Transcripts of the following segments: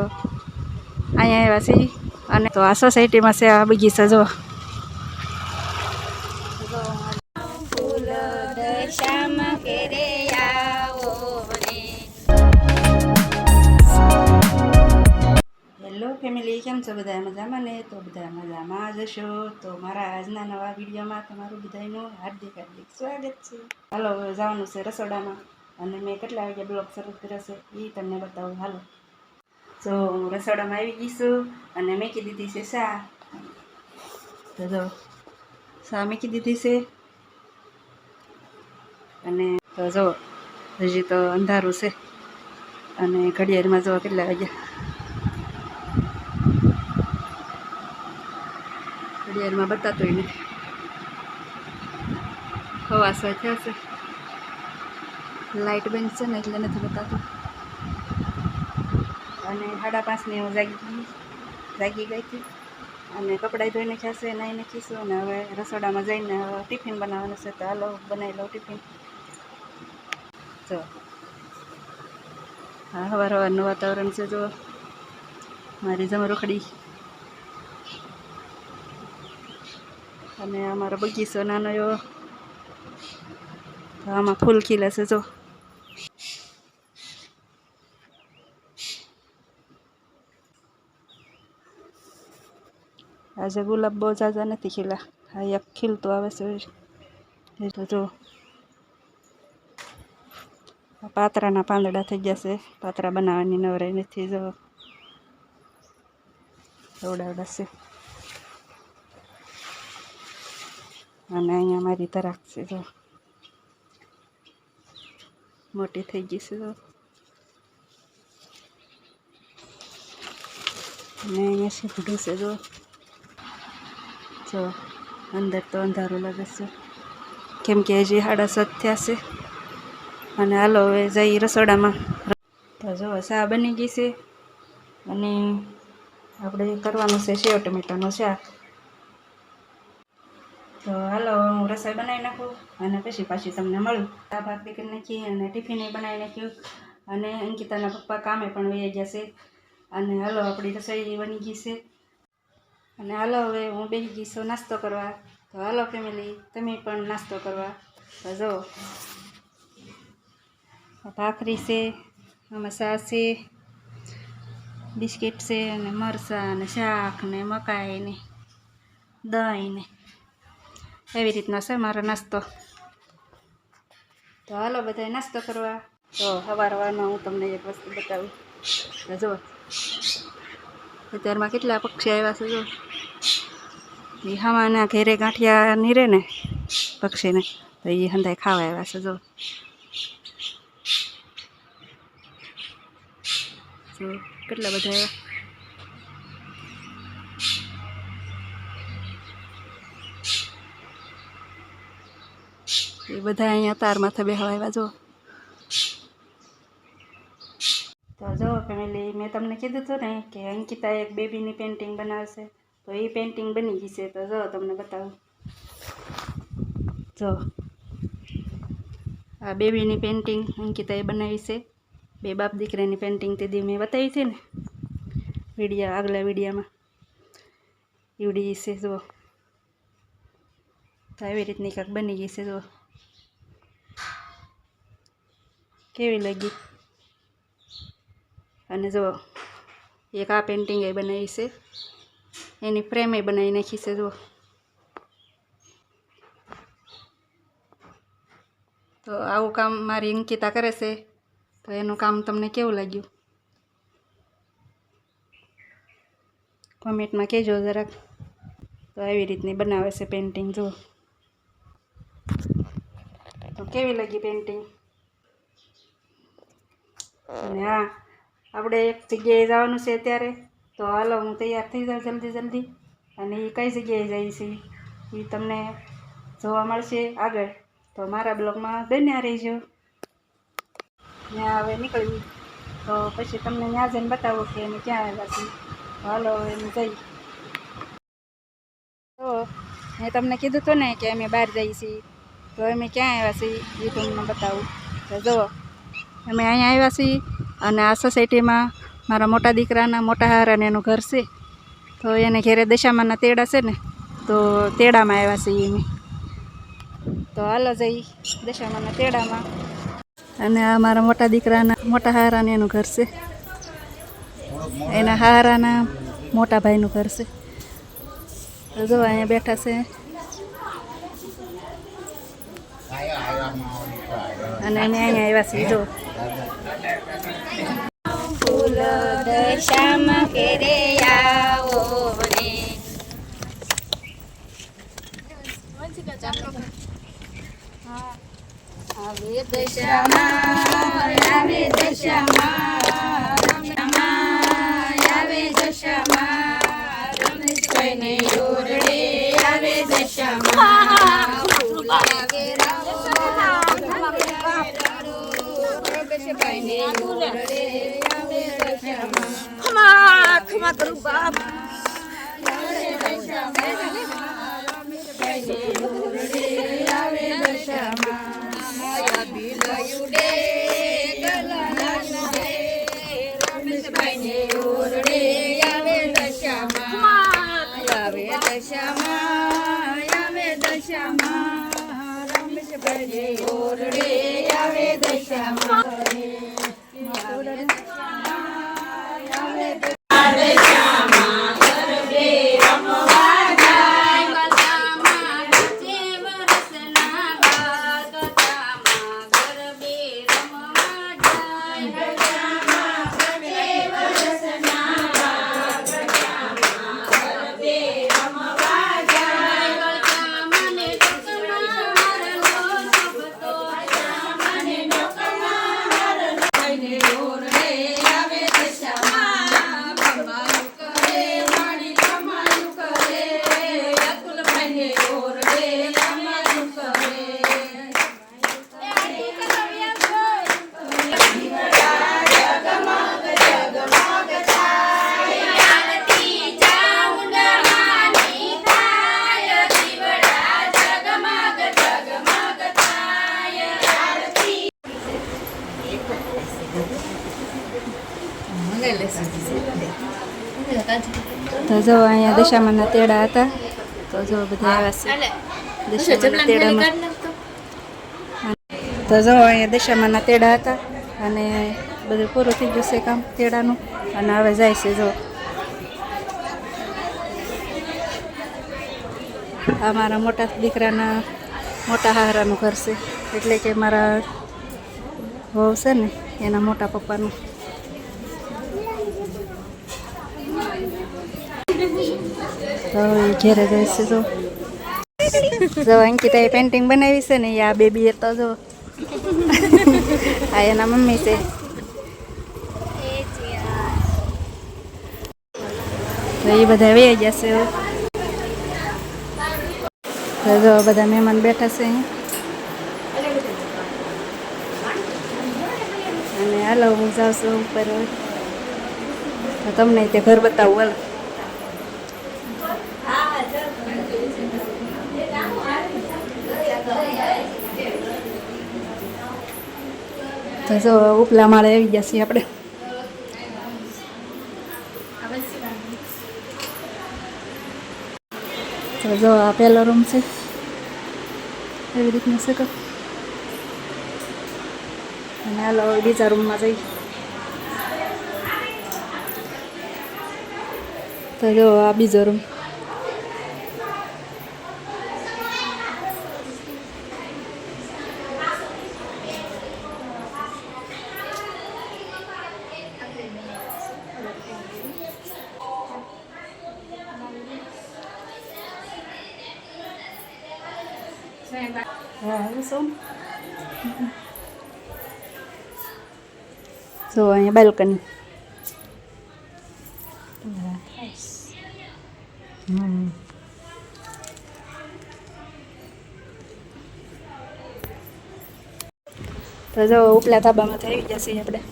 અહીંયા આવ્યા છીએ અને તો આ સોસાયટીમાં છે આ બગીચા જો ફૂલ દશામાં ઘેરે આવો રે. હેલો ફેમિલી, કેમ છો બધા? મજામાં ને? તો બધા મજામાં જશો. તો મારા આજના નવા વિડીયોમાં તમારું બધાનું હાર્દિક સ્વાગત છે. હાલો, જવાનું છે રસોડામાં અને મેં કેટલા વાગ્યા બ્લોગ શરૂ કર્યો છે એ તમને બતાવું. હાલો, તો હું રસોડામાં આવી ગઈ છું અને મૂકી દીધી છે શા. તો જો શા મૂકી દીધી છે અને તો જો હજી તો અંધારું છે અને ઘડિયાળમાં જો કેટલા વાગ્યા. ઘડિયાળમાં બતાતોય નથી. ખવાસો થયો છે, લાઇટ બંધ છે ને એટલે નથી બતાતું. અને 5:30ની હું જાગી ગઈ હતી અને કપડાં ધોઈ નાખ્યા છે, નાહી નાખીશું અને હવે રસોડામાં જઈને ટિફિન બનાવવાનું છે. તો હાલો બનાવી લઉં ટિફિન. જો હા, સવારનું વાતાવરણ છે. જો મારી જમરૂખડી અને અમારો બગીચો નાનો એવો, તો આમાં ફૂલ ખીલે છે. જો આજે ગુલાબ બહુ ઝાઝા નથી ખીલા, હા એક ખીલતું આવે છે. તો જો પાતરાના પાંદડા થઈ ગયા છે, પાતરા બનાવવાની નવરાઈ નથી. જો એવડાવડા છે અને અહીંયા મારી તરાક છે. જો મોટી થઈ ગઈ છે. જો અને અહીંયા સીધું છે. જો અંદર તો અંધારું લાગે છે કેમ કે હજી 7:30 થયા છે. અને હાલો હવે જઈ રસોડામાં. તો જો શા બની ગઈ છે અને આપણે કરવાનું છે સેવ ટમેટાનું શાક. તો હાલો હું રસોઈ બનાવી નાખું અને પછી પાછી તમને મળું. આ ભાખરી કરી નાખી અને ટિફિને બનાવી નાખ્યું અને અંકિતાના પપ્પા કામે પણ વહી ગયા છે. અને હાલો આપણી રસોઈ બની ગઈ છે અને હાલો હવે હું બેસી ગઈ છું નાસ્તો કરવા. તો હાલો ફેમિલી, તમે પણ નાસ્તો કરવા. તો જો ભાખરી છે, આમાં ચા છે, બિસ્કિટ છે અને મરચાં અને શાક ને મકાઈ ને દહીં ને એવી રીતનો છે મારો નાસ્તો. તો હાલો બધાય નાસ્તો કરવા. તો સવારમાં હું તમને એક વસ્તુ બતાવું. તો જો અત્યારમાં કેટલા પક્ષી આવ્યા છે. જો એ હવાના ઘેરે ગાંઠિયા નહીં રહે ને પક્ષીને, તો એ હંધાય ખાવા આવ્યા છે. જો કેટલા બધા આવ્યા. એ બધા અહીંયા તાર માથે બેહવા આવ્યા. જો તો જો ફેમિલી, મેં તમને કીધું હતું ને કે અંકિતા એક બેબીની પેઇન્ટિંગ બનાવશે, તો એ પેઇન્ટિંગ બની ગઈ છે. તો જો તમને બતાવું. જો આ બેબીની પેઇન્ટિંગ અંકિતાએ બનાવી છે. બે બાપ દીકરાની પેઇન્ટિંગ તે દી મેં બતાવી છે ને વિડીયો, આગલા વિડીયોમાં એવડી છે. જો તો આવી રીતની કાંક બની ગઈ છે. જો કેવી લાગી. અને જો એક આ પેઇન્ટિંગ એ બનાવી છે, એની ફ્રેમ એ બનાવી નાખી છે. જો તો આવું કામ મારી અંકિતા કરે છે. તો એનું કામ તમને કેવું લાગ્યું કોમેન્ટમાં કહેજો જરાક. તો આવી રીતની બનાવે છે પેઇન્ટિંગ. જો તો કેવી લાગી પેઇન્ટિંગ. અને હા, આપણે એક જગ્યાએ જવાનું છે અત્યારે. તો હાલો હું તૈયાર થઈ જાઉં જલ્દી. અને એ કઈ જગ્યાએ જાય છે એ તમને જોવા મળશે આગળ. તો મારા બ્લોગમાં બન્યા રહેજો. ત્યાં હવે નીકળવી તો પછી તમને ત્યાં જઈને બતાવો કે અમે ક્યાં આવ્યા છીએ. હાલો એમ જઈ. તો મેં તમને કીધું હતું ને કે અમે બહાર જઈએ છીએ. તો અમે ક્યાં આવ્યા છીએ એ તમને બતાવું. તો જુઓ અમે અહીંયા આવ્યા છીએ અને આ સોસાયટીમાં મારા મોટા દીકરાના મોટા હારાને એનું ઘર છે. તો એને ઘેરે દશામાના તેડા છે ને, તો તેડામાં આવ્યા છીએ અમે. તો હાલો જઈ દશામાના તેડામાં. અને આ મારા મોટા દીકરાના મોટા હારાને એનું ઘર છે. એના હારાના મોટા ભાઈનું ઘર છે. તો જો અહીંયા બેઠા છે. અને અમે અહીંયા આવ્યા છીએ જો. ફૂલ દશામાં ઘેરે આવો ને. આવે દશામાં, આવે દશામાં, આવે દશામાં, રમેશભાઈને ઓરડે આવે દશામાં. ફૂલ આવે રાવો, રમેશભાઈને ઓરડે આવે દશામાં. ખમા ખમા કરું બાપ. આવે દશામાં, રમેશભાઈને ઓરડે આવે દશામાં. બિલયુડે ગલાયુડે રમેશભાઈને ઓરડે આવે દશામાં. આવે દશામાં, આવે દશામાં, રમેશભાઈને ઓરડે આવે દશામાં. તો જો અહીંયા દશામાના તેડા હતા. તો જો બધા આવ્યા છે દશામાના તેડામાં. તો જો અહીંયા દશામાના તેડા હતા અને બધું પૂરું થઈ ગયું છે કામ તેડાનું. અને હવે જાય છે જો. આ મારા મોટા દીકરાના મોટા હારાનું ઘર છે, એટલે કે મારા વહુ છે ને એના મોટા પપ્પાનું. તો ઘેરે જાય છે જો. જો અંકિતાએ પેન્ટિંગ બનાવી છે ને, આ બેબી તો જો. આ એના મમ્મી છે. તો એ બધા વહી ગયા છે. તો જો બધા મહેમાન બેઠા છે અહીંયા. અને હાલો હું જાઉં છું ઉપર. તો તમને તે ઘર બતાવું હાલો. તો જો ઉપલા માળે આવી ગયા છીએ આપણે. તો જો આ પહેલો રૂમ છે, એવી રીતનું છે. અને હાલો બીજા રૂમમાં જઈ. તો જો આ બીજો રૂમ. So અહીંયા બાલ્કની. તો જો ઉપલા ધાબામાં થઈ જશે આપણે.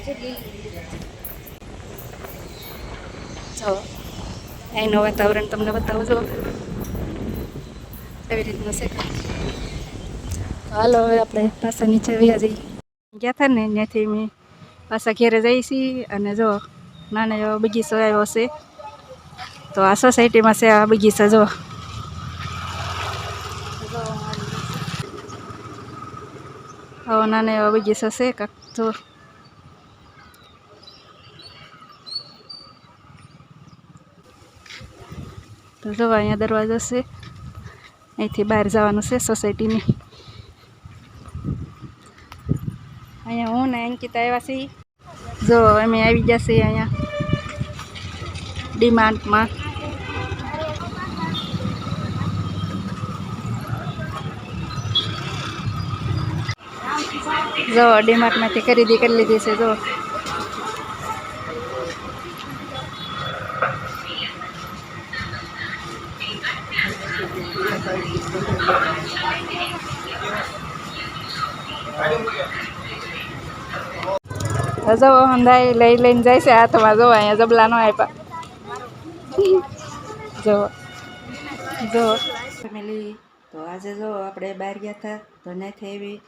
જો અહીંનું વાતાવરણ તમને બતાવું જો એવી રીતનું છે. હાલો હવે આપણે પાછા નીચે વ્યા જઈએ. ગયા હતા ને ત્યાંથી મેં પાછા ઘેરે જઈએ છીએ. અને જો નાનો એવો બગીચો આવ્યો છે. તો આ સોસાયટીમાં છે આ બગીચા જો આવો નાનો એવો બગીચો છે કાંક જો. તો જો અહીંયા દરવાજો છે, અહીંથી બહાર જવાનું છે સોસાયટીની. અહીંયા હું ને અંકિતા આવ્યા છીએ. જો અમે આવી ગયા છીએ અહીંયા ડીમાર્ટમાં. જો ડીમાર્ટમાંથી ખરીદી કરી લીધી છે જો. જો હંધાઈ લઈને જાય છે હાથમાં. જો અહીંયા જબલા નો આપ્યા. જો જો ફેમિલી, તો આજે જો આપણે બહાર ગયા હતા તો નથી આવી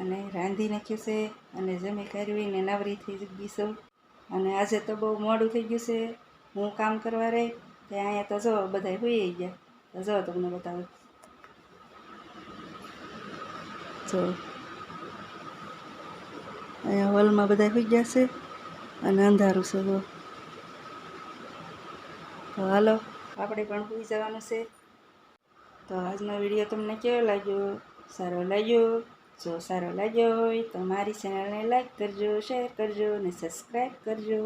અને રાંધી નાખ્યું છે અને જમી કરવીને નવરી થઈ ગઈ છું. અને આજે તો બહુ મોડું થઈ ગયું છે. હું કામ કરવા રહી તે અહીંયા તો જો બધા સુઈ ગયા. તો જો તમને બતાવું. જો અહીંયા હોલમાં બધા સુઈ ગયા છે અને અંધારું છે જો. તો હાલો આપણે પણ સુઈ જવાનું છે. તો આજનો વિડીયો તમને કેવો લાગ્યો? સારો લાગ્યો? જો સારો લાગ્યો હોય તો મારી ચેનલને લાઈક કરજો, શેર કરજો અને સબસ્ક્રાઈબ કરજો.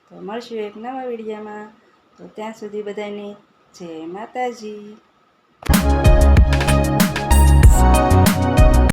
તો મળશું એક નવા વિડીયોમાં. તો ત્યાં સુધી બધાને જય માતાજી.